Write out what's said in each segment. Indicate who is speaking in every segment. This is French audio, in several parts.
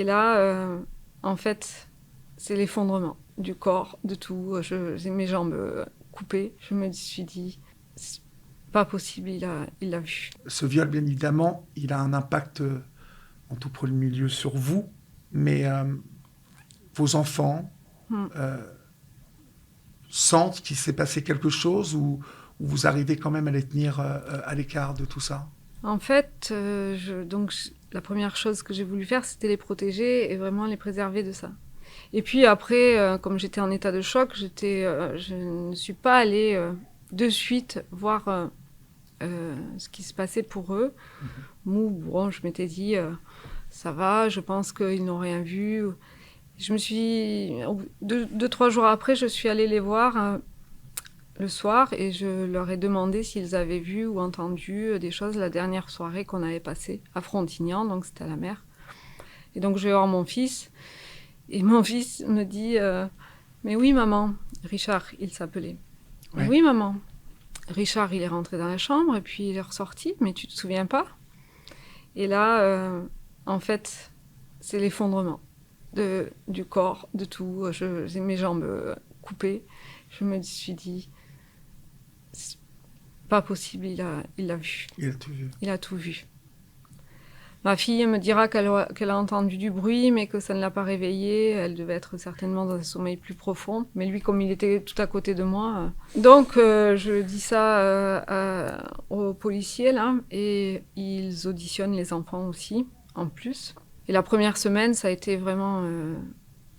Speaker 1: Et là, en fait, c'est l'effondrement du corps, de tout. J'ai mes jambes coupées. Je me suis dit, c'est pas possible, il l'a vu.
Speaker 2: Ce viol, bien évidemment, il a un impact en tout premier lieu sur vous, mais vos enfants euh, sentent qu'il s'est passé quelque chose ou vous arrivez quand même à les tenir à l'écart de tout ça?
Speaker 1: En fait, la première chose que j'ai voulu faire, c'était les protéger et vraiment les préserver de ça. Et puis après, comme j'étais en état de choc, je ne suis pas allée de suite voir ce qui se passait pour eux. Bon, je m'étais dit, ça va, je pense qu'ils n'ont rien vu. Je me suis, 2-3 jours après, je suis allée les voir le soir et je leur ai demandé s'ils avaient vu ou entendu des choses la dernière soirée qu'on avait passée à Frontignan, donc c'était à la mer. Et donc je vais voir mon fils et mon fils me dit mais oui maman, Richard il s'appelait.
Speaker 2: Ouais.
Speaker 1: Oui maman, Richard il est rentré dans la chambre et puis il est ressorti, mais tu te souviens pas? Et là en fait c'est l'effondrement du corps, de tout. J'ai mes jambes coupées. Je me suis dit c'est pas possible, il l'a vu.
Speaker 2: Il a tout vu.
Speaker 1: Il a tout vu. Ma fille me dira qu'elle a entendu du bruit, mais que ça ne l'a pas réveillée. Elle devait être certainement dans un sommeil plus profond. Mais lui, comme il était tout à côté de moi... Donc, je dis ça aux policiers, là, et ils auditionnent les enfants aussi, en plus. Et la première semaine, ça a été vraiment...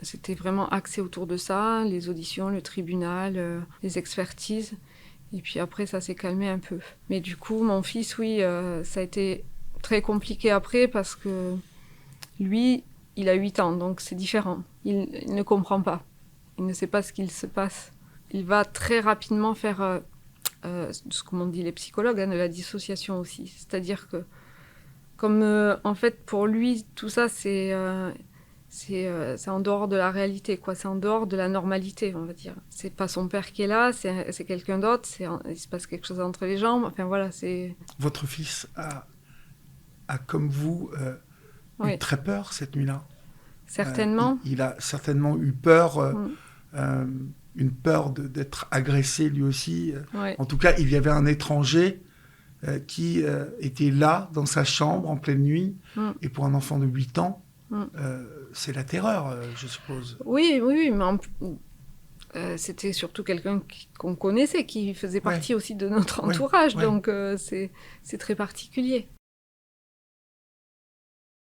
Speaker 1: c'était vraiment axé autour de ça, les auditions, le tribunal, les expertises. Et puis après, ça s'est calmé un peu. Mais du coup, mon fils, oui, ça a été très compliqué après parce que lui, il a 8 ans, donc c'est différent. Il ne comprend pas. Il ne sait pas ce qu'il se passe. Il va très rapidement faire ce qu'on dit les psychologues, de la dissociation aussi. C'est-à-dire que, comme en fait, pour lui, tout ça, c'est en dehors de la réalité, quoi. C'est en dehors de la normalité, on va dire. C'est pas son père qui est là, c'est quelqu'un d'autre. Il se passe quelque chose entre les jambes. Enfin voilà, c'est.
Speaker 2: Votre fils a comme vous,
Speaker 1: Oui.
Speaker 2: eu très peur cette nuit-là.
Speaker 1: Certainement.
Speaker 2: Il a certainement eu peur, une peur d'être agressé lui aussi.
Speaker 1: Ouais.
Speaker 2: En tout cas, il y avait un étranger qui était là, dans sa chambre, en pleine nuit. Et pour un enfant de 8 ans, c'est la terreur, je suppose.
Speaker 1: Oui, mais c'était surtout quelqu'un qu'on connaissait, qui faisait partie aussi de notre entourage.
Speaker 2: Ouais.
Speaker 1: Donc c'est très particulier.